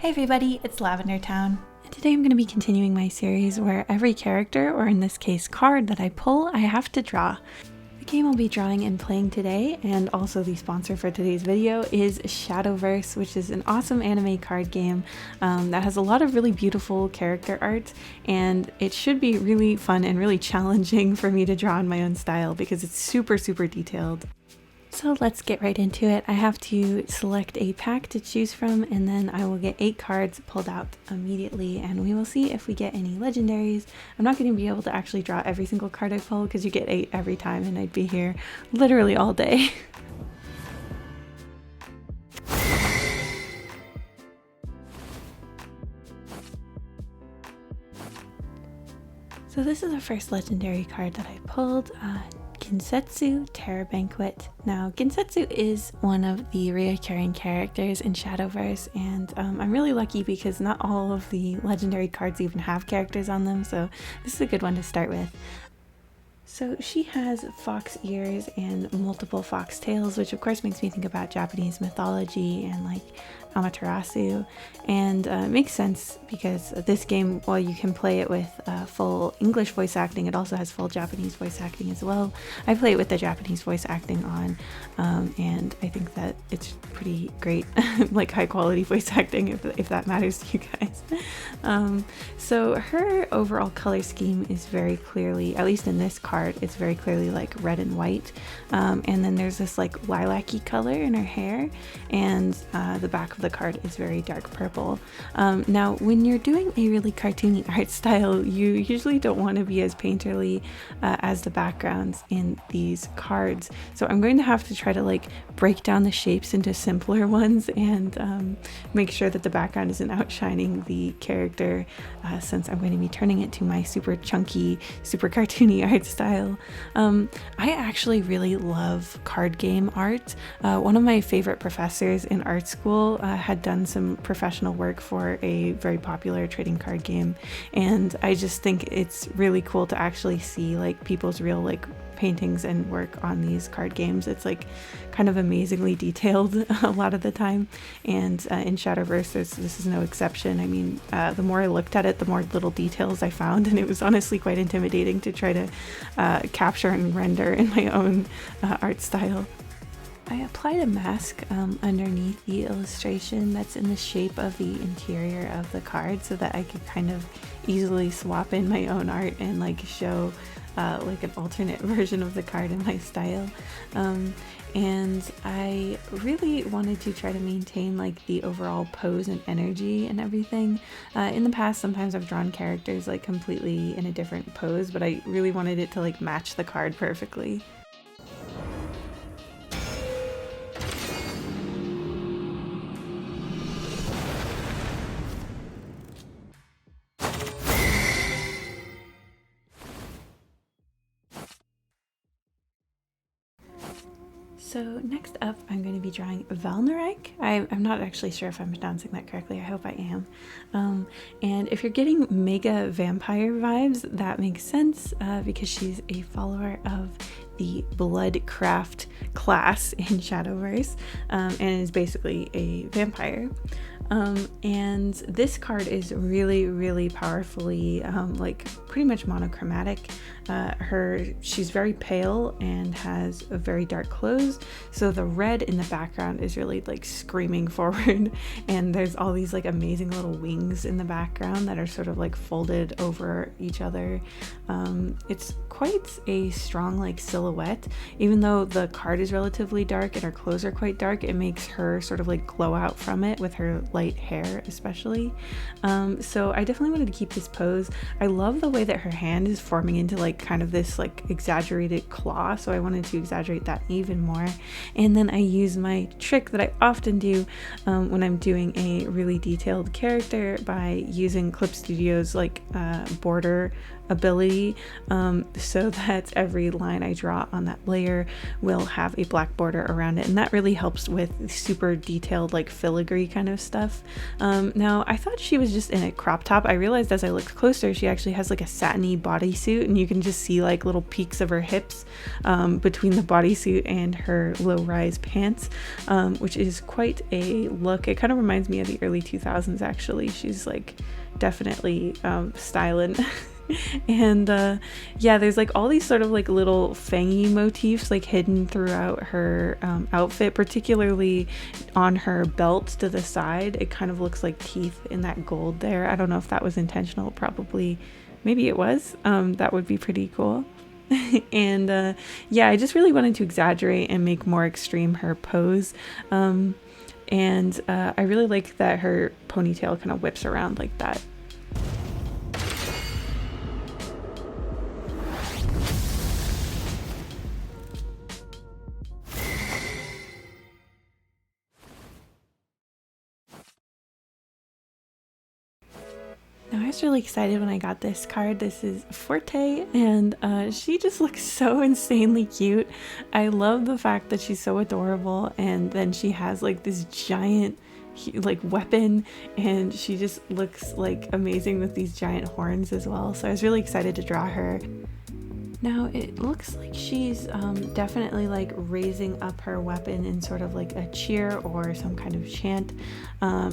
Hey everybody, it's LavenderTowne, and today I'm going to be continuing my series where every character, or in this case card, that I pull, I have to draw. The game I'll be drawing and playing today, and also the sponsor for today's video, is Shadowverse, which is an awesome anime card game that has a lot of really beautiful character art, and it should be really fun and really challenging for me to draw in my own style because it's super detailed. So let's get right into it. I have to select a pack to choose from, and then I will get 8 cards pulled out immediately, and we will see if we get any legendaries. I'm not going to be able to actually draw every single card I pull because you get 8 every time and I'd be here literally all day. So this is the first legendary card that I pulled. Ginsetsu, Terror Banquet. Now, Ginsetsu is one of the recurring characters in Shadowverse, and I'm really lucky because not all of the legendary cards even have characters on them, so this is a good one to start with. So she has fox ears and multiple fox tails, which of course makes me think about Japanese mythology and like Amaterasu, and it makes sense because this game, while you can play it with full English voice acting, it also has full Japanese voice acting as well. I play it with the Japanese voice acting on, and I think that it's pretty great, like high quality voice acting if that matters to you guys. So her overall color scheme is very clearly, at least in this card, it's very clearly like red and white, and then there's this like lilac-y color in her hair, and the back of the card is very dark purple. Now when you're doing a really cartoony art style, you usually don't want to be as painterly as the backgrounds in these cards, so I'm going to have to try to like break down the shapes into simpler ones and make sure that the background isn't outshining the character, since I'm going to be turning it to my super chunky, super cartoony art style. I actually really love card game art. One of my favorite professors in art school had done some professional work for a very popular trading card game, and I just think it's really cool to actually see like people's real like paintings and work on these card games. It's like kind of amazingly detailed a lot of the time, and in Shadowverse this is no exception. I mean, the more I looked at it, the more little details I found, and it was honestly quite intimidating to try to capture and render in my own art style. I applied a mask underneath the illustration that's in the shape of the interior of the card so that I could kind of easily swap in my own art and like show like an alternate version of the card in my style. And I really wanted to try to maintain like the overall pose and energy and everything. In the past, sometimes I've drawn characters like completely in a different pose, but I really wanted it to like match the card perfectly. So next up, I'm going to be drawing Valnareik. I'm not actually sure if I'm pronouncing that correctly. I hope I am. And if you're getting mega vampire vibes, that makes sense because she's a follower of the Bloodcraft class in Shadowverse, and is basically a vampire. And this card is really powerfully like pretty much monochromatic. She's very pale and has a very dark clothes, so the red in the background is really like screaming forward, and there's all these like amazing little wings in the background that are sort of like folded over each other. It's quite a strong like silhouette. Even though the card is relatively dark and her clothes are quite dark, it makes her sort of like glow out from it with her light hair especially. So I definitely wanted to keep this pose. I love the way that her hand is forming into like kind of this like exaggerated claw, so I wanted to exaggerate that even more. And then I use my trick that I often do when I'm doing a really detailed character by using Clip Studio's like border ability, so that every line I draw on that layer will have a black border around it, and that really helps with super detailed like filigree kind of stuff. stuff. Now I thought she was just in a crop top. I realized as I looked closer she actually has like a satiny bodysuit, and you can just see like little peaks of her hips between the bodysuit and her low-rise pants, which is quite a look. It kind of reminds me of the early 2000s actually. She's like definitely styling. And yeah, there's like all these sort of like little fangy motifs like hidden throughout her outfit, particularly on her belt to the side. It kind of looks like teeth in that gold there. I don't know if that was intentional, probably, maybe it was. That would be pretty cool. And yeah, I just really wanted to exaggerate and make more extreme her pose. And I really like that her ponytail kind of whips around like that. Now, I was really excited when I got this card. This is Forte, and she just looks so insanely cute. I love the fact that she's so adorable, and then she has like this giant like weapon, and she just looks like amazing with these giant horns as well. So I was really excited to draw her. Now it looks like she's definitely like raising up her weapon in sort of like a cheer or some kind of chant.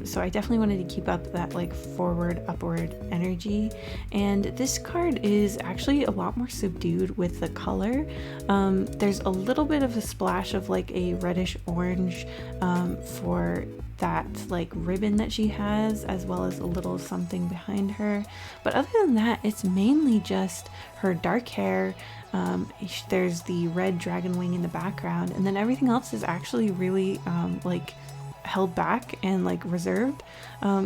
So I definitely wanted to keep up that like forward, upward energy. And this card is actually a lot more subdued with the color. There's a little bit of a splash of like a reddish orange for that like ribbon that she has, as well as a little something behind her. But other than that, it's mainly just her dark hair. There's the red dragon wing in the background, and then everything else is actually really like held back and like reserved,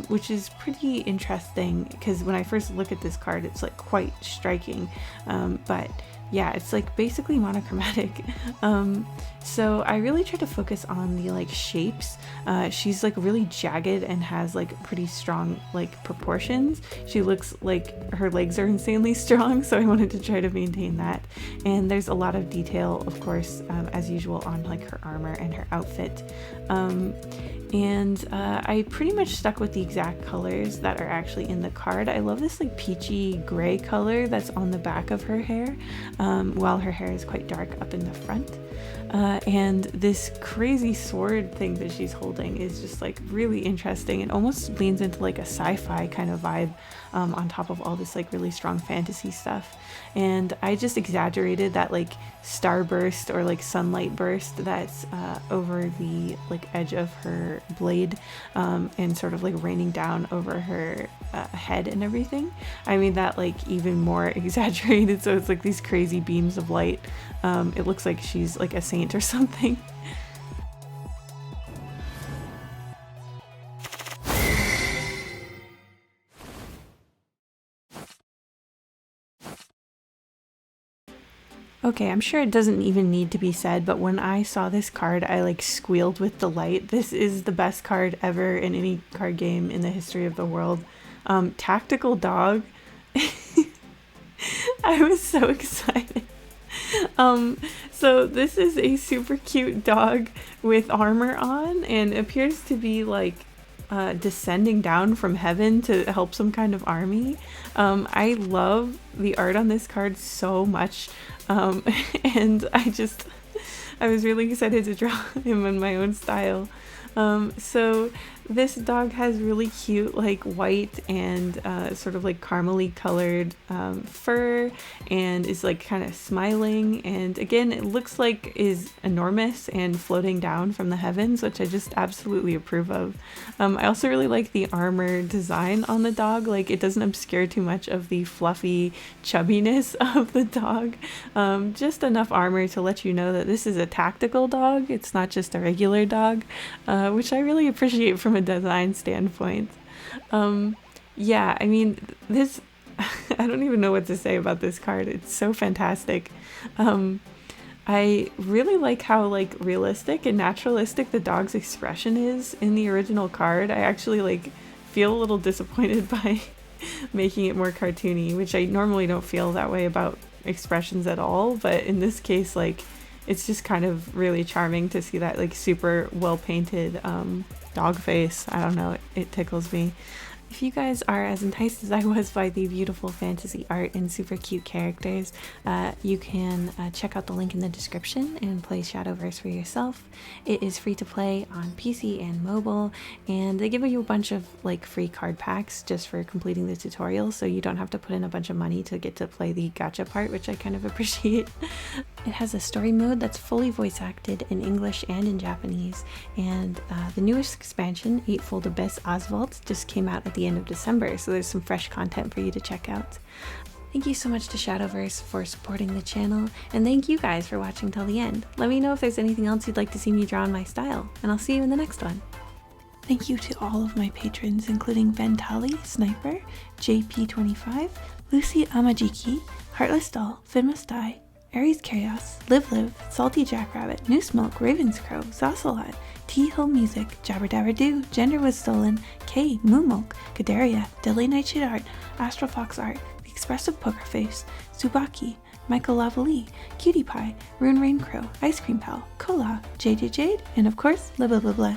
which is pretty interesting because when I first look at this card it's like quite striking, but yeah, it's like basically monochromatic. So I really try to focus on the like shapes. She's like really jagged and has like pretty strong like proportions. She looks like her legs are insanely strong, so I wanted to try to maintain that. And there's a lot of detail, of course, as usual, on like her armor and her outfit. And I pretty much stuck with the exact colors that are actually in the card. I love this like peachy gray color that's on the back of her hair, while her hair is quite dark up in the front. And this crazy sword thing that she's holding is just like really interesting. It almost leans into like a sci-fi kind of vibe, on top of all this like really strong fantasy stuff. And I just exaggerated that like starburst or like sunlight burst that's over the like edge of her blade, and sort of like raining down over her head and everything. I made that like even more exaggerated, so it's like these crazy beams of light. It looks like she's like a saint or something. Okay, I'm sure it doesn't even need to be said, but when I saw this card, I like squealed with delight. This is the best card ever in any card game in the history of the world. Tactical Dog. I was so excited. So this is a super cute dog with armor on and appears to be like descending down from heaven to help some kind of army. I love the art on this card so much, and I was really excited to draw him in my own style. So this dog has really cute like white and sort of like caramely colored fur, and is like kind of smiling, and again it looks like is enormous and floating down from the heavens, which I just absolutely approve of. I also really like the armor design on the dog. Like it doesn't obscure too much of the fluffy chubbiness of the dog, just enough armor to let you know that this is a tactical dog. It's not just a regular dog, which I really appreciate from a design standpoint. Yeah, I mean, this I don't even know what to say about this card. It's so fantastic. I really like how like realistic and naturalistic the dog's expression is in the original card. I actually like feel a little disappointed by making it more cartoony, which I normally don't feel that way about expressions at all, but in this case like it's just kind of really charming to see that like super well painted dog face. I don't know, it tickles me. If you guys are as enticed as I was by the beautiful fantasy art and super cute characters, you can check out the link in the description and play Shadowverse for yourself. It is free to play on PC and mobile, and they give you a bunch of like free card packs just for completing the tutorial, so you don't have to put in a bunch of money to get to play the gacha part, which I kind of appreciate. It has a story mode that's fully voice acted in English and in Japanese, and the newest expansion, Eightfold Abyss Oswald, just came out at the end of December, so there's some fresh content for you to check out. Thank you so much to Shadowverse for supporting the channel, and thank you guys for watching till the end. Let me know if there's anything else you'd like to see me draw in my style, and I'll see you in the next one. Thank you to all of my patrons, including Ventali, Sniper, JP25, Lucy Amajiki, Heartless Doll, Finmas Die, Aries Chaos, Live, Salty Jackrabbit, Noose Milk, Raven's Crow, Zosalot, T-Hill Music, Jabber Dabber Doo, Gender Was Stolen, K, Moo Milk, Kadaria, Deadly Nightshade Art, Astral Fox Art, The Expressive Poker Face, Tsubaki, Michael Lavalley, Cutie Pie, Rune Rain Crow, Ice Cream Pal, Kola, JJ Jade, and of course, blah blah blah blah.